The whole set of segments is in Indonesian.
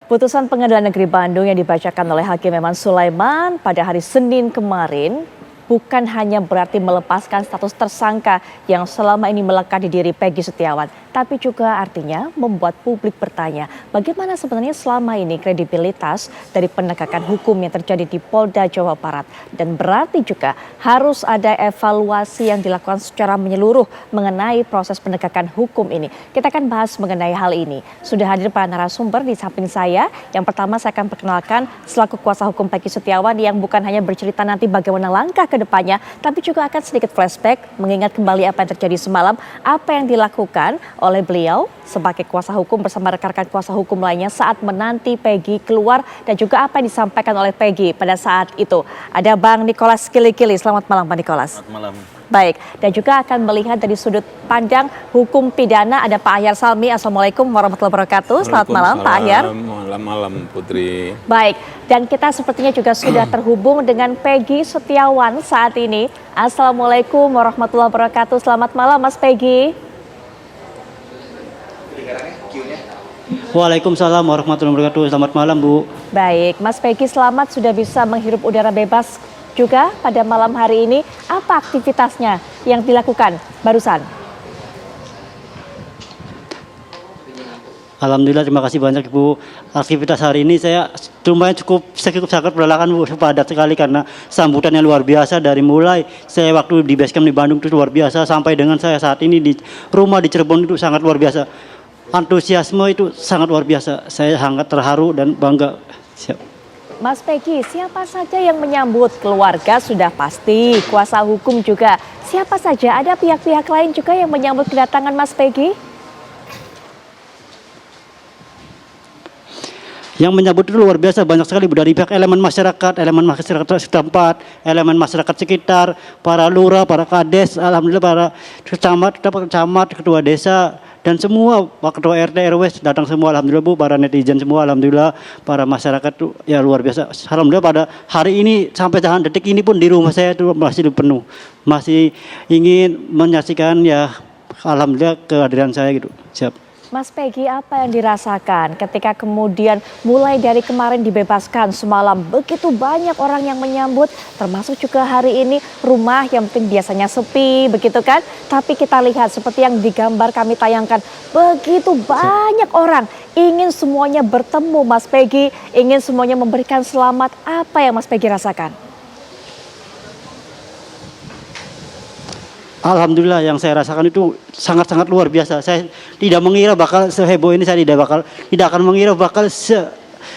Putusan Pengadilan Negeri Bandung yang dibacakan oleh Hakim Eman Sulaiman pada hari Senin kemarin bukan hanya berarti melepaskan status tersangka yang selama ini melekat di diri Peggy Setiawan, tapi juga artinya membuat publik bertanya bagaimana sebenarnya selama ini kredibilitas dari penegakan hukum yang terjadi di Polda Jawa Barat. Dan berarti juga harus ada evaluasi yang dilakukan secara menyeluruh mengenai proses penegakan hukum ini. Kita akan bahas mengenai hal ini. Sudah hadir para narasumber di samping saya. Yang pertama saya akan perkenalkan selaku kuasa hukum Peggy Setiawan yang bukan hanya bercerita nanti bagaimana langkah ke depannya, tapi juga akan sedikit flashback mengingat kembali apa yang terjadi semalam, apa yang dilakukan oleh beliau sebagai kuasa hukum bersama rekan-rekan kuasa hukum lainnya saat menanti Peggy keluar dan juga apa yang disampaikan oleh Peggy pada saat itu. Ada Bang Nicholas Kilikili. Selamat malam Pak Nicholas. Selamat malam. Baik, dan juga akan melihat dari sudut pandang hukum pidana ada Pak Ahyar Salmi. Assalamualaikum warahmatullahi wabarakatuh. Selamat malam Pak Ahyar. Malam Putri. Baik, dan kita sepertinya juga sudah terhubung dengan Peggy Setiawan saat ini. Assalamualaikum warahmatullahi wabarakatuh. Selamat malam Mas Peggy. Waalaikumsalam warahmatullahi wabarakatuh. Selamat malam Bu. Baik, Mas Peggy selamat sudah bisa menghirup udara bebas juga pada malam hari ini. Apa aktivitasnya yang dilakukan barusan? Alhamdulillah, terima kasih banyak Ibu. Aktivitas hari ini saya lumayan cukup sangat melelahkan Bu, padat sekali karena sambutannya luar biasa dari mulai saya waktu di Basecamp di Bandung itu luar biasa sampai dengan saya saat ini di rumah di Cirebon itu sangat luar biasa. Antusiasme itu sangat luar biasa. Saya sangat terharu dan bangga. Siap. Mas Peggy, siapa saja yang menyambut? Keluarga sudah pasti, kuasa hukum juga. Siapa saja? Ada pihak-pihak lain juga yang menyambut kedatangan Mas Peggy? Yang menyambut itu luar biasa banyak sekali dari pihak elemen masyarakat setempat, elemen masyarakat sekitar, para lurah, para kades, alhamdulillah para camat, ketua desa dan semua ketua RT RW datang semua, alhamdulillah Bu, para netizen semua, alhamdulillah, para masyarakat tuh ya luar biasa. Alhamdulillah pada hari ini sampai detik ini pun di rumah saya itu masih penuh, masih ingin menyaksikan ya alhamdulillah kehadiran saya gitu. Siap. Mas Peggy, apa yang dirasakan ketika kemudian mulai dari kemarin dibebaskan semalam begitu banyak orang yang menyambut, termasuk juga hari ini rumah yang mungkin biasanya sepi begitu kan, tapi kita lihat seperti yang digambar kami tayangkan begitu banyak orang ingin semuanya bertemu Mas Peggy, ingin semuanya memberikan selamat. Apa yang Mas Peggy rasakan? Alhamdulillah yang saya rasakan itu sangat-sangat luar biasa. Saya tidak mengira bakal seheboh ini, saya tidak akan mengira bakal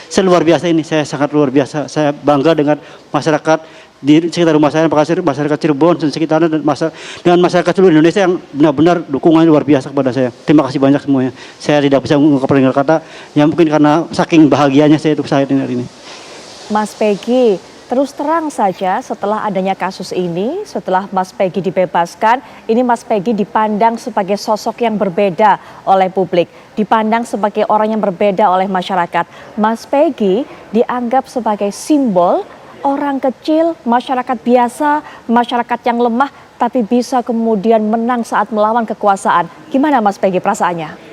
seluar biasa ini. Saya sangat luar biasa. Saya bangga dengan masyarakat di sekitar rumah saya, masyarakat Cirebon dan sekitarnya dan masyarakat seluruh Indonesia yang benar-benar dukungan luar biasa kepada saya. Terima kasih banyak semuanya. Saya tidak bisa mengungkapkan kata yang mungkin karena saking bahagianya saya itu saat ini. Mas Peggy, terus terang saja setelah adanya kasus ini, setelah Mas Peggy dibebaskan, ini Mas Peggy dipandang sebagai sosok yang berbeda oleh publik, dipandang sebagai orang yang berbeda oleh masyarakat. Mas Peggy dianggap sebagai simbol orang kecil, masyarakat biasa, masyarakat yang lemah, tapi bisa kemudian menang saat melawan kekuasaan. Gimana Mas Peggy perasaannya?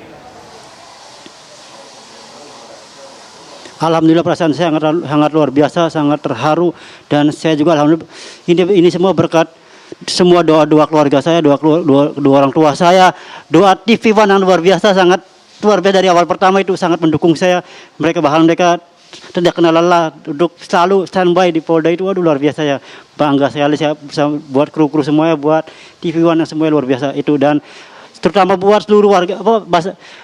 Alhamdulillah perasaan saya sangat luar biasa, sangat terharu dan saya juga alhamdulillah ini semua berkat semua doa keluarga saya, doa orang tua saya, doa TV One yang luar biasa, sangat luar biasa dari awal pertama itu sangat mendukung saya. Mereka tidak kenal lelah, duduk selalu standby di Polda itu, waduh luar biasa ya. Bangga sekali saya bisa buat kru semuanya, buat TV One yang semuanya luar biasa itu dan terutama buat seluruh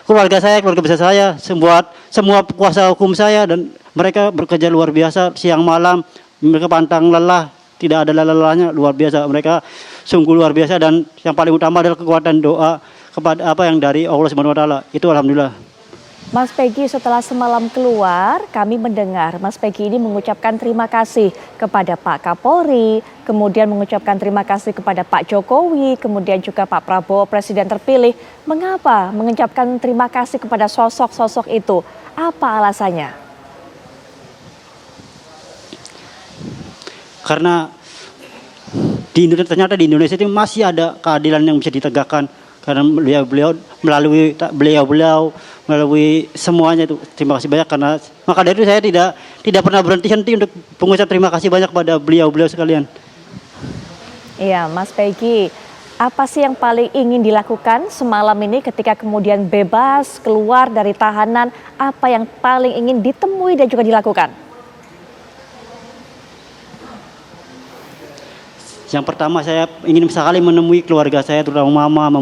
keluarga saya, keluarga besar saya, semua kuasa hukum saya dan mereka bekerja luar biasa siang malam, mereka pantang lelah, tidak ada lelahnya, luar biasa. Mereka sungguh luar biasa dan yang paling utama adalah kekuatan doa kepada apa yang dari Allah Subhanahu wa taala. Itu alhamdulillah. Mas Peggy, setelah semalam keluar, kami mendengar Mas Peggy ini mengucapkan terima kasih kepada Pak Kapolri, kemudian mengucapkan terima kasih kepada Pak Jokowi, kemudian juga Pak Prabowo, Presiden terpilih. Mengapa mengucapkan terima kasih kepada sosok-sosok itu? Apa alasannya? Karena ternyata di Indonesia itu masih ada keadilan yang bisa ditegakkan. karena beliau melalui semuanya itu. Terima kasih banyak, karena maka dari itu saya tidak pernah berhenti untuk mengucap terima kasih banyak pada beliau sekalian. Iya, Mas Peggy, apa sih yang paling ingin dilakukan semalam ini ketika kemudian bebas keluar dari tahanan? Apa yang paling ingin ditemui dan juga dilakukan? Yang pertama, saya ingin sekali menemui keluarga saya, terutama mama,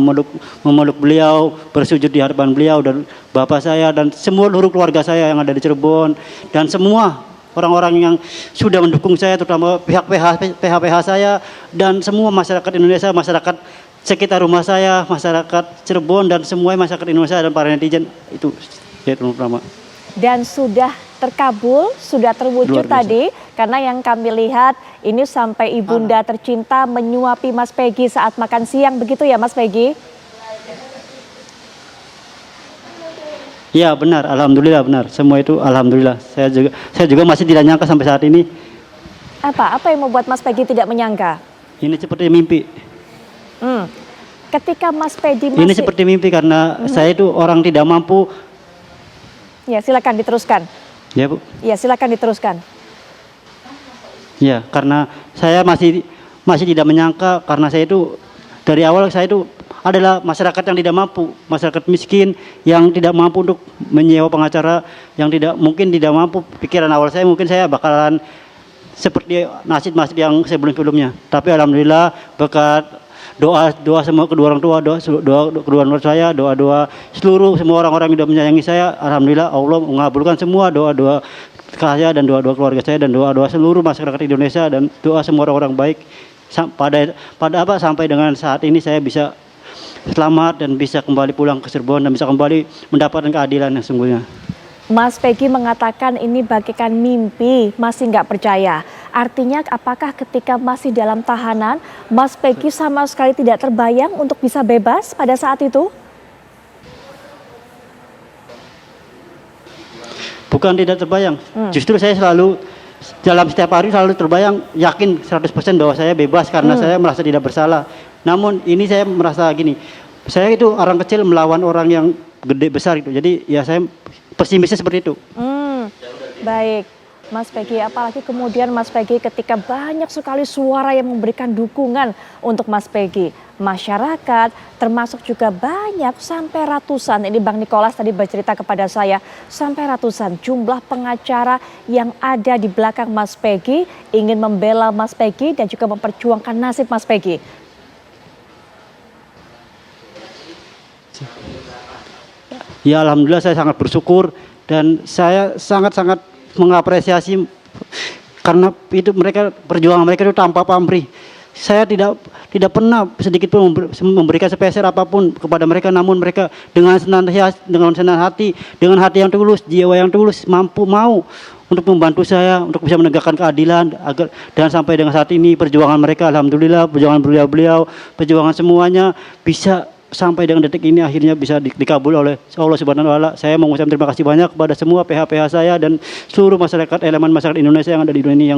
memeluk beliau, bersujud di hadapan beliau dan bapak saya dan seluruh keluarga saya yang ada di Cirebon, dan semua orang-orang yang sudah mendukung saya, terutama pihak PH saya dan semua masyarakat Indonesia, masyarakat sekitar rumah saya, masyarakat Cirebon dan semua masyarakat Indonesia dan para netizen. Itu ya pertama. Dan sudah terkabul, sudah terwujud tadi, karena yang kami lihat ini sampai ibunda tercinta menyuapi Mas Peggy saat makan siang, begitu ya Mas Peggy? Ya benar, alhamdulillah benar. Semua itu alhamdulillah. Saya juga masih tidak nyangka sampai saat ini. Apa yang membuat Mas Peggy tidak menyangka? Ini seperti mimpi. Ketika Mas Peggy Ini seperti mimpi, karena saya itu orang tidak mampu. Ya, silakan diteruskan. Ya, Bu. Ya, silakan diteruskan. Ya, karena saya masih tidak menyangka, karena saya itu dari awal saya itu adalah masyarakat yang tidak mampu, masyarakat miskin yang tidak mampu untuk menyewa pengacara, yang tidak mampu. Pikiran awal saya mungkin saya bakalan seperti nasib yang sebelum-sebelumnya. Tapi alhamdulillah berkat doa semua kedua orang tua, doa kedua orang tua saya, doa seluruh semua orang-orang yang sudah menyayangi saya, alhamdulillah Allah mengabulkan semua doa saya dan doa keluarga saya dan doa seluruh masyarakat Indonesia dan doa semua orang-orang baik. Sampai dengan saat ini saya bisa selamat dan bisa kembali pulang ke Cirebon dan bisa kembali mendapatkan keadilan yang sesungguhnya. Mas Peggy mengatakan ini bagaikan mimpi, masih nggak percaya. Artinya apakah ketika masih dalam tahanan, Mas Peggy sama sekali tidak terbayang untuk bisa bebas pada saat itu? Bukan tidak terbayang, justru saya selalu dalam setiap hari selalu terbayang, yakin 100% bahwa saya bebas karena saya merasa tidak bersalah. Namun ini saya merasa gini, saya itu orang kecil melawan orang yang gede besar gitu. Jadi ya saya pesimisnya seperti itu. Baik, Mas Peggy, apalagi kemudian Mas Peggy ketika banyak sekali suara yang memberikan dukungan untuk Mas Peggy. Masyarakat termasuk juga banyak sampai ratusan, ini Bang Nicholas tadi bercerita kepada saya, sampai ratusan jumlah pengacara yang ada di belakang Mas Peggy ingin membela Mas Peggy dan juga memperjuangkan nasib Mas Peggy. Ya alhamdulillah saya sangat bersyukur dan saya sangat-sangat mengapresiasi karena itu perjuangan mereka itu tanpa pamrih. Saya tidak pernah sedikit pun memberikan sepeser apapun kepada mereka, namun mereka dengan senang hati, dengan hati yang tulus, jiwa yang tulus, mau untuk membantu saya untuk bisa menegakkan keadilan dan sampai dengan saat ini perjuangan mereka alhamdulillah, perjuangan beliau, perjuangan semuanya bisa sampai dengan detik ini akhirnya bisa dikabul oleh Allah Subhanahu wa taala. Saya mengucapkan terima kasih banyak kepada semua PH saya dan seluruh elemen masyarakat Indonesia yang ada di dunia ini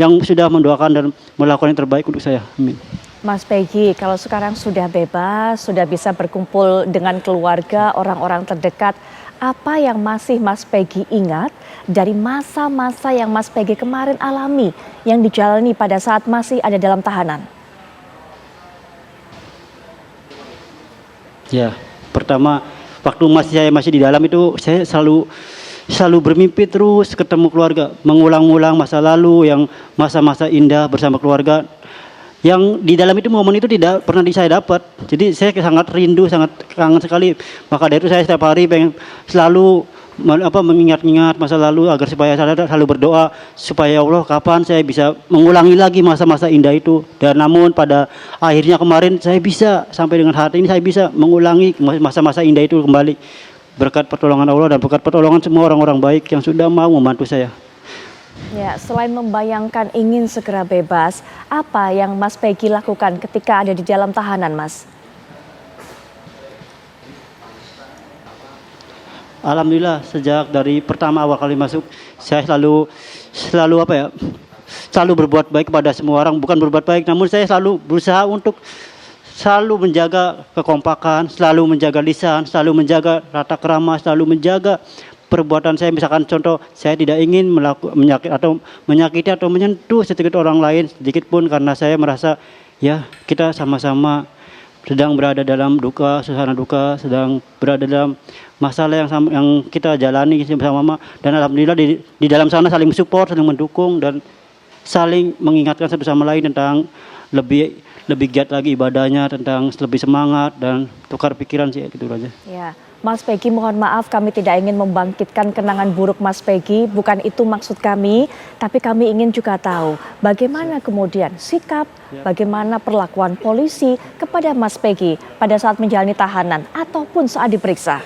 yang sudah mendoakan dan melakukan yang terbaik untuk saya. Amin. Mas Peggy, kalau sekarang sudah bebas, sudah bisa berkumpul dengan keluarga, orang-orang terdekat, apa yang masih Mas Peggy ingat dari masa-masa yang Mas Peggy kemarin alami yang dijalani pada saat masih ada dalam tahanan? Ya, pertama waktu saya masih di dalam itu saya selalu bermimpi terus ketemu keluarga, mengulang-ulang masa lalu yang masa-masa indah bersama keluarga. Yang di dalam itu momen itu tidak pernah saya dapat. Jadi saya sangat rindu, sangat kangen sekali. Maka dari itu saya setiap hari pengen selalu mengingat-ingat masa lalu agar supaya saya selalu berdoa supaya Allah kapan saya bisa mengulangi lagi masa-masa indah itu. Dan namun pada akhirnya kemarin saya bisa, sampai dengan hari ini saya bisa mengulangi masa-masa indah itu kembali berkat pertolongan Allah dan berkat pertolongan semua orang-orang baik yang sudah mau membantu saya. Ya, selain membayangkan ingin segera bebas, apa yang Mas Peggy lakukan ketika ada di dalam tahanan, Mas? Alhamdulillah sejak dari pertama awal kali masuk saya selalu selalu berbuat baik kepada semua orang, bukan berbuat baik namun saya selalu berusaha untuk selalu menjaga kekompakan, selalu menjaga lisan, selalu menjaga tata krama, selalu menjaga perbuatan saya. Misalkan contoh, saya tidak ingin menyakiti atau menyentuh sedikit orang lain sedikit pun, karena saya merasa ya kita sama-sama sedang berada dalam duka, suasana duka, sedang berada dalam masalah yang kita jalani bersama-sama, dan alhamdulillah di dalam sana saling support, saling mendukung, dan saling mengingatkan satu sama lain tentang lebih giat lagi ibadahnya, tentang lebih semangat dan tukar pikiran sih, gitu aja. Ya, Mas Peggy, mohon maaf kami tidak ingin membangkitkan kenangan buruk Mas Peggy, bukan itu maksud kami, tapi kami ingin juga tahu bagaimana kemudian sikap, bagaimana perlakuan polisi kepada Mas Peggy pada saat menjalani tahanan ataupun saat diperiksa.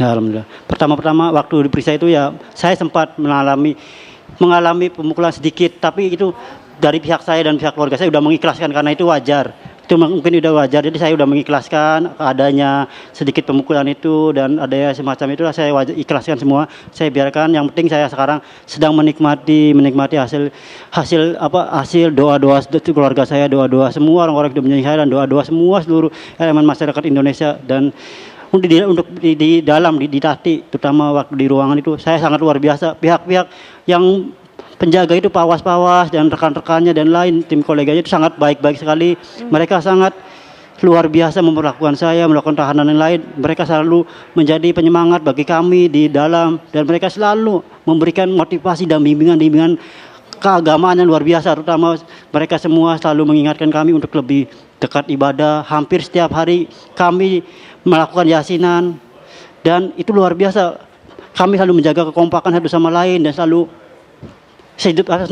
Ya, alhamdulillah. Pertama-tama waktu diperiksa itu ya saya sempat mengalami pemukulan sedikit, tapi itu dari pihak saya dan pihak keluarga saya sudah mengikhlaskan karena itu wajar. Itu mungkin udah wajar, jadi saya sudah mengikhlaskan adanya sedikit pemukulan itu dan adanya semacam itu, saya ikhlaskan semua. Saya biarkan, yang penting saya sekarang sedang menikmati hasil doa-doa keluarga saya, doa-doa semua orang-orang yang menyayangi saya, dan doa-doa semua seluruh elemen masyarakat Indonesia. Dan di dalam di Tati, terutama waktu di ruangan itu, saya sangat luar biasa. Pihak-pihak yang penjaga itu, pawas-pawas dan rekan-rekannya dan lain tim koleganya itu sangat baik-baik sekali. Mereka sangat luar biasa memperlakukan saya, melakukan tahanan yang lain. Mereka selalu menjadi penyemangat bagi kami di dalam, dan mereka selalu memberikan motivasi dan bimbingan keagamaan yang luar biasa. Terutama mereka semua selalu mengingatkan kami untuk lebih dekat ibadah. Hampir setiap hari kami melakukan yasinan, dan itu luar biasa. Kami selalu menjaga kekompakan satu sama lain dan selalu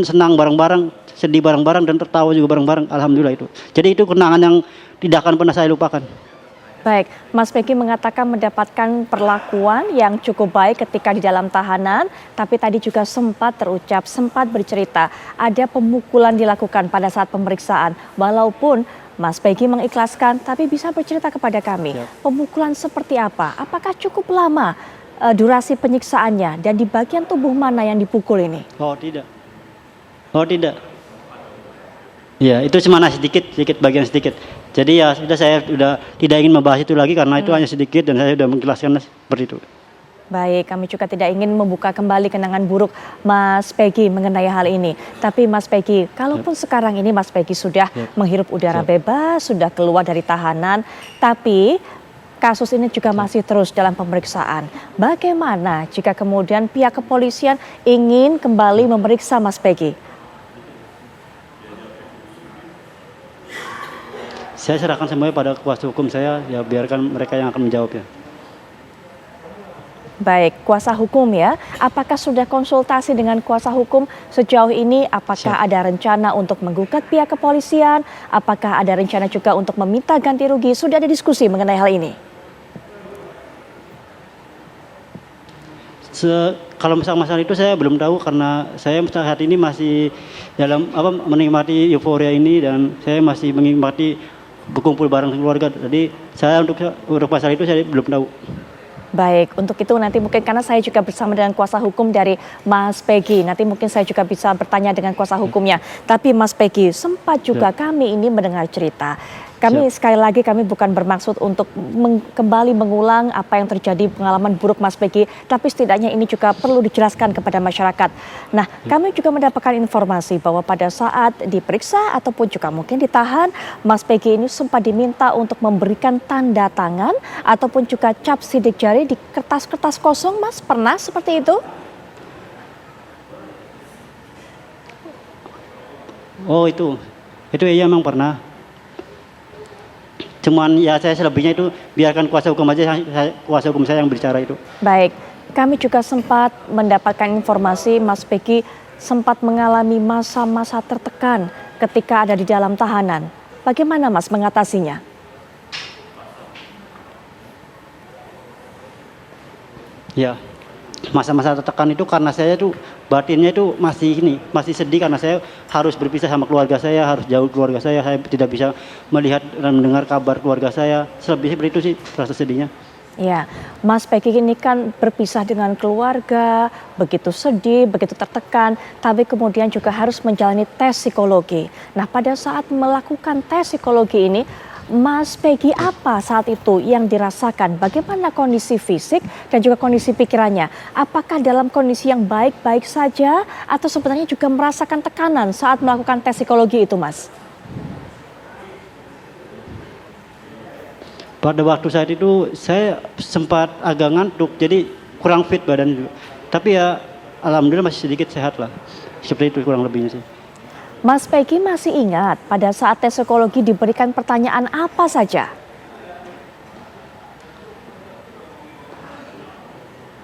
senang bareng-bareng, sedih bareng-bareng, dan tertawa juga bareng-bareng. Alhamdulillah itu. Jadi itu kenangan yang tidak akan pernah saya lupakan. Baik, Mas Peggy mengatakan mendapatkan perlakuan yang cukup baik ketika di dalam tahanan, tapi tadi juga sempat bercerita ada pemukulan dilakukan pada saat pemeriksaan. Walaupun Mas Peggy mengikhlaskan, tapi bisa bercerita kepada kami, pemukulan seperti apa? Apakah cukup lama durasi penyiksaannya, dan di bagian tubuh mana yang dipukul ini? Oh tidak. Ya, itu cuma sedikit bagian sedikit. Jadi ya sudah, saya sudah tidak ingin membahas itu lagi karena itu hanya sedikit, dan saya sudah menjelaskan seperti itu. Baik, kami juga tidak ingin membuka kembali kenangan buruk Mas Peggy mengenai hal ini. Tapi Mas Peggy, kalaupun sekarang ini Mas Peggy sudah menghirup udara bebas, sudah keluar dari tahanan, tapi kasus ini juga masih terus dalam pemeriksaan. Bagaimana jika kemudian pihak kepolisian ingin kembali memeriksa Mas Peggy? Saya serahkan semuanya pada kuasa hukum saya, ya biarkan mereka yang akan menjawabnya. Baik, kuasa hukum ya. Apakah sudah konsultasi dengan kuasa hukum sejauh ini? Apakah ada rencana untuk menggugat pihak kepolisian? Apakah ada rencana juga untuk meminta ganti rugi? Sudah ada diskusi mengenai hal ini? Kalau masalah itu saya belum tahu, karena saya saat ini masih dalam menikmati euforia ini, dan saya masih menikmati berkumpul bareng keluarga. Jadi saya untuk masalah itu saya belum tahu. Baik, untuk itu nanti mungkin karena saya juga bersama dengan kuasa hukum dari Mas Peggy, nanti mungkin saya juga bisa bertanya dengan kuasa hukumnya. Tapi Mas Peggy, sempat juga kami ini mendengar cerita. Kami sekali lagi kami bukan bermaksud untuk kembali mengulang apa yang terjadi pengalaman buruk Mas Peggy, tapi setidaknya ini juga perlu dijelaskan kepada masyarakat. Nah, kami juga mendapatkan informasi bahwa pada saat diperiksa ataupun juga mungkin ditahan, Mas Peggy ini sempat diminta untuk memberikan tanda tangan ataupun juga cap sidik jari di kertas-kertas kosong, Mas. Pernah seperti itu? Oh itu iya memang pernah. Cuman ya saya selebihnya itu biarkan kuasa hukum aja, kuasa hukum saya yang berbicara itu. Baik, kami juga sempat mendapatkan informasi Mas Peggy sempat mengalami masa-masa tertekan ketika ada di dalam tahanan. Bagaimana Mas mengatasinya? Ya, masa-masa tertekan itu karena saya tuh batinnya itu masih sedih, karena saya harus berpisah sama keluarga saya, harus jauh keluarga saya tidak bisa melihat dan mendengar kabar keluarga saya. Selebihnya seperti itu sih rasa sedihnya. Ya, Mas Peggy ini kan berpisah dengan keluarga, begitu sedih, begitu tertekan, tapi kemudian juga harus menjalani tes psikologi. Nah, pada saat melakukan tes psikologi ini, Mas Peggy apa saat itu yang dirasakan? Bagaimana kondisi fisik dan juga kondisi pikirannya? Apakah dalam kondisi yang baik-baik saja atau sebenarnya juga merasakan tekanan saat melakukan tes psikologi itu, Mas? Pada waktu saat itu saya sempat agak ngantuk, jadi kurang fit badan itu. Tapi ya alhamdulillah masih sedikit sehat lah. Seperti itu kurang lebihnya sih. Mas Peggy masih ingat pada saat tes psikologi diberikan pertanyaan apa saja?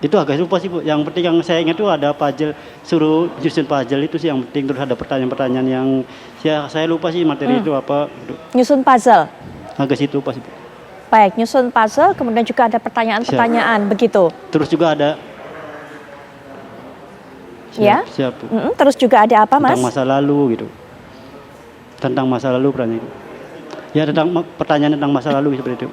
Itu agak lupa sih Bu. Yang penting yang saya ingat itu ada puzzle, suruh nyusun puzzle itu sih yang penting. Terus ada pertanyaan-pertanyaan yang saya lupa sih materi itu apa. Nyusun puzzle? Agak situ lupa sih Bu. Baik, nyusun puzzle, kemudian juga ada pertanyaan-pertanyaan, begitu? Terus juga ada Ya. siap Bu. Terus juga ada apa, Mas? Tentang masa lalu gitu. Tentang masa lalu pertanyaan. Ya tentang pertanyaan tentang masa lalu seperti itu.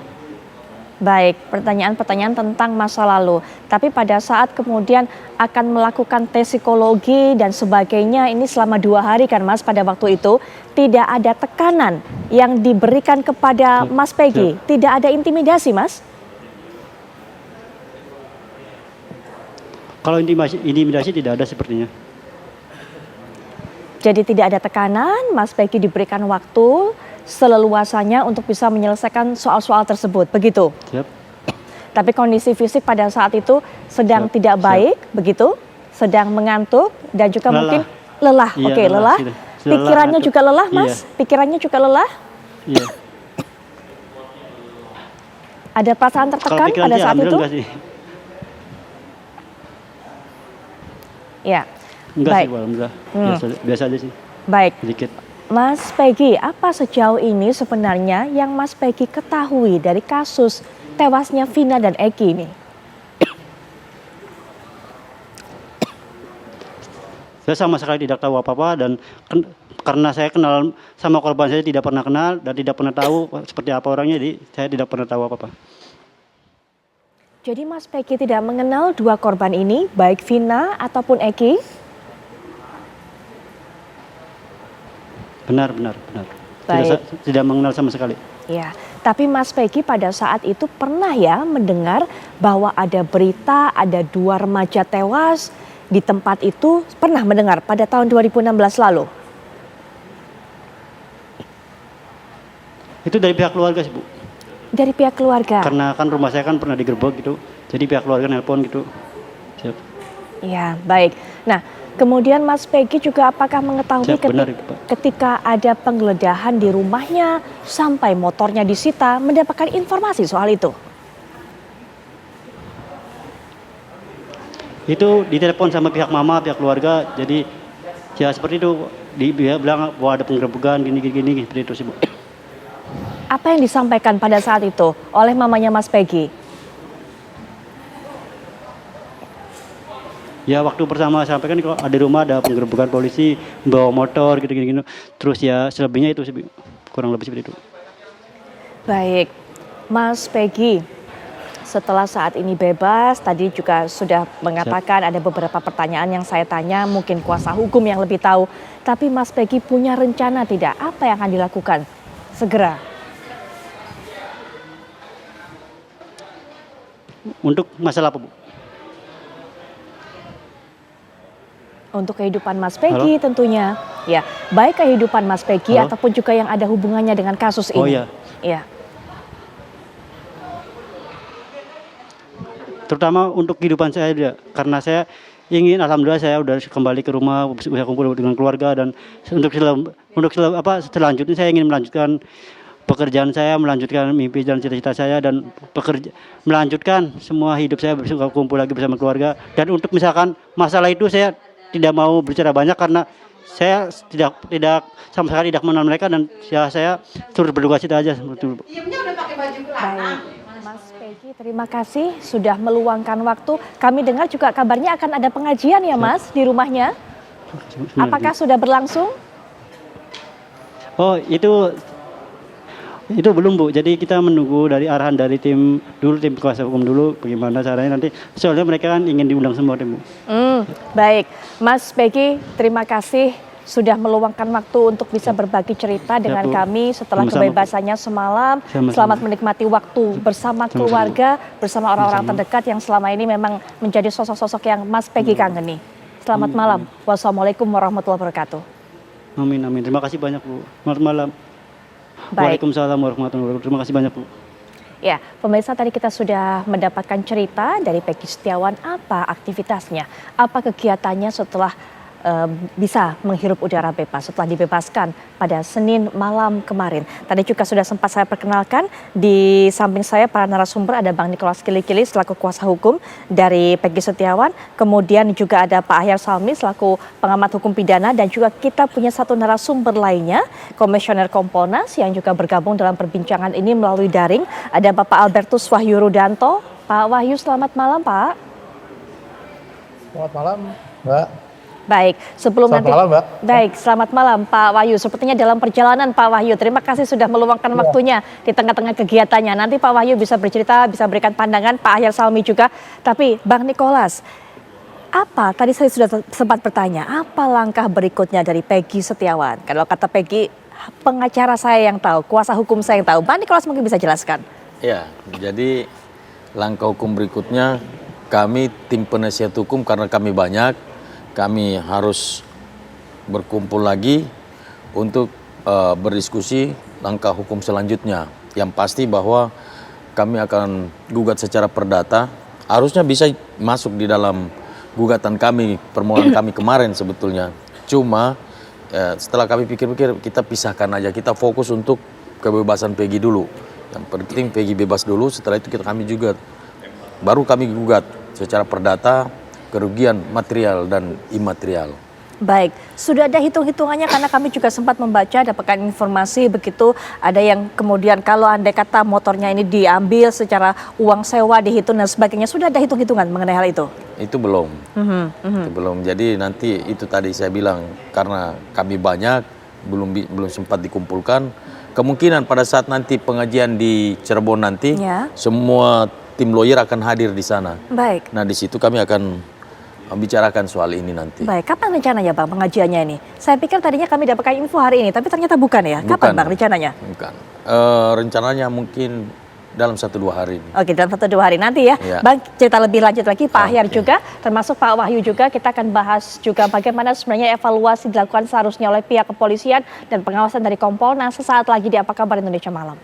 Baik, pertanyaan-pertanyaan tentang masa lalu. Tapi pada saat kemudian akan melakukan tes psikologi dan sebagainya, ini selama 2 hari kan Mas pada waktu itu, tidak ada tekanan yang diberikan kepada Mas Peggy, tidak ada intimidasi Mas? Kalau intimidasi tidak ada sepertinya. Jadi tidak ada tekanan, Mas Peggy diberikan waktu seleluasanya untuk bisa menyelesaikan soal-soal tersebut, begitu? Siap. Tapi kondisi fisik pada saat itu sedang tidak baik, begitu? Sedang mengantuk dan juga mungkin lelah. Iya, Oke, lelah. Pikirannya ngantuk. juga lelah, Mas? Iya. Pikirannya juga lelah? Iya. Ada perasaan tertekan pada saat itu? Enggak sih. Ya. Enggak Baik. sih, alhamdulillah. Biasa aja sih. Baik. Sedikit. Mas Peggy, apa sejauh ini sebenarnya yang Mas Peggy ketahui dari kasus tewasnya Vina dan Eki ini? Saya sama sekali tidak tahu apa-apa dan karena saya kenal sama korban saya tidak pernah kenal dan tidak pernah tahu seperti apa orangnya, jadi saya tidak pernah tahu apa-apa. Jadi Mas Peggy tidak mengenal 2 korban ini, baik Vina ataupun Eki? Benar. Baik. Tidak mengenal sama sekali. Ya, tapi Mas Peggy pada saat itu pernah ya mendengar bahwa ada berita ada 2 remaja tewas di tempat itu, pernah mendengar pada tahun 2016 lalu? Itu dari pihak keluarga sih Bu. Dari pihak keluarga? Karena kan rumah saya kan pernah digerebek gitu, jadi pihak keluarga nelpon gitu. Siap. Ya, baik. Nah, kemudian Mas Peggy juga apakah mengetahui ketika ada penggeledahan di rumahnya sampai motornya disita, mendapatkan informasi soal itu? Itu ditelepon sama pihak mama, pihak keluarga, jadi ya seperti itu. Dia bilang bahwa ada penggerebekan gini seperti itu sih Bu. Apa yang disampaikan pada saat itu oleh mamanya Mas Peggy? Ya waktu pertama sampaikan kalau ada rumah ada penggerebekan polisi bawa motor gitu. Terus ya selebihnya itu sih kurang lebih seperti itu. Baik, Mas Peggy, setelah saat ini bebas, tadi juga sudah mengatakan ada beberapa pertanyaan yang saya tanya, mungkin kuasa hukum yang lebih tahu. Tapi Mas Peggy punya rencana tidak? Apa yang akan dilakukan segera? Untuk masalah apa Bu? Untuk kehidupan Mas Peggy tentunya, ya, baik kehidupan Mas Peggy ataupun juga yang ada hubungannya dengan kasus ini. Oh iya. Ya. Terutama untuk kehidupan saya juga, karena saya ingin, alhamdulillah saya udah kembali ke rumah, bisa kumpul dengan keluarga dan untuk selanjutnya saya ingin melanjutkan pekerjaan saya, melanjutkan mimpi dan cita-cita saya dan melanjutkan semua hidup saya bisa kumpul lagi bersama keluarga. Dan untuk misalkan masalah itu saya tidak mau bicara banyak karena saya tidak sama sekali tidak mengenal mereka dan ya saya turut berduka cita aja. Baik, Mas Peggy, terima kasih sudah meluangkan waktu. Kami dengar juga kabarnya akan ada pengajian ya Mas di rumahnya. Apakah sudah berlangsung? Oh itu Itu belum Bu, jadi kita menunggu dari arahan dari tim kuasa hukum dulu bagaimana caranya nanti. Soalnya mereka kan ingin diundang semua Bu. Baik, Mas Peggy, terima kasih sudah meluangkan waktu untuk bisa berbagi cerita dengan Bu. kami setelah Sama-sama, Bu. kebebasannya semalam. Sama-sama. Selamat menikmati waktu bersama keluarga, bersama orang-orang terdekat yang selama ini memang menjadi sosok-sosok yang Mas Peggy kangeni. Selamat malam. Wassalamualaikum warahmatullahi wabarakatuh. Amin, amin. Terima kasih banyak Bu. Selamat malam. Baik. Waalaikumsalam warahmatullahi wabarakatuh. Terima kasih banyak Bu. Ya, pemirsa, tadi kita sudah mendapatkan cerita dari Peggy Setiawan, apa aktivitasnya, apa kegiatannya setelah bisa menghirup udara bebas setelah dibebaskan pada Senin malam kemarin. Tadi juga sudah sempat saya perkenalkan, di samping saya para narasumber ada Bang Nikolas Kilikili selaku kuasa hukum dari Peggy Setiawan, kemudian juga ada Pak Ahyar Salmi selaku pengamat hukum pidana, dan juga kita punya satu narasumber lainnya, Komisioner Kompolnas yang juga bergabung dalam perbincangan ini melalui daring, ada Bapak Albertus Wahyu Rudanto. Pak Wahyu, selamat malam Pak. Selamat malam, Mbak. Baik, sebelum Selamat nanti. malam, Mbak. Baik, selamat malam Pak Wahyu. Sepertinya dalam perjalanan Pak Wahyu, terima kasih sudah meluangkan waktunya di tengah-tengah kegiatannya. Nanti Pak Wahyu bisa bercerita, bisa berikan pandangan, Pak Ahyar Salmi juga. Tapi Bang Nikolas, apa tadi saya sudah sempat bertanya, apa langkah berikutnya dari Peggy Setiawan? Kalau kata Peggy, pengacara saya yang tahu, kuasa hukum saya yang tahu. Bang Nikolas mungkin bisa jelaskan. Ya, jadi langkah hukum berikutnya kami tim penasihat hukum karena kami banyak, kami harus berkumpul lagi untuk berdiskusi langkah hukum selanjutnya. Yang pasti bahwa kami akan gugat secara perdata, harusnya bisa masuk di dalam gugatan kami, permohonan kami kemarin sebetulnya. Cuma setelah kami pikir-pikir, kita pisahkan aja, kita fokus untuk kebebasan Peggy dulu. Yang penting Peggy bebas dulu, setelah itu kami juga baru kami gugat secara perdata kerugian material dan imaterial. Baik, sudah ada hitung-hitungannya karena kami juga sempat membaca, dapatkan informasi begitu, ada yang kemudian kalau andai kata motornya ini diambil secara uang sewa dihitung dan sebagainya, sudah ada hitung-hitungan mengenai hal itu? Itu belum. Itu belum. Jadi nanti itu tadi saya bilang karena kami banyak belum sempat dikumpulkan. Kemungkinan pada saat nanti pengajian di Cirebon nanti semua tim lawyer akan hadir di sana. Baik. Nah, di situ kami akan membicarakan soal ini nanti. Baik, kapan rencananya Bang pengajiannya ini? Saya pikir tadinya kami dapatkan info hari ini, tapi ternyata bukan ya. Kapan Bang rencananya? Bukan. Rencananya mungkin dalam 1-2 hari. Oke, dalam 1-2 hari nanti ya. Bang, cerita lebih lanjut lagi Pak Ahyar juga, termasuk Pak Wahyu juga, kita akan bahas juga bagaimana sebenarnya evaluasi dilakukan seharusnya oleh pihak kepolisian dan pengawasan dari Kompolnas sesaat lagi di Apa Kabar Indonesia Malam.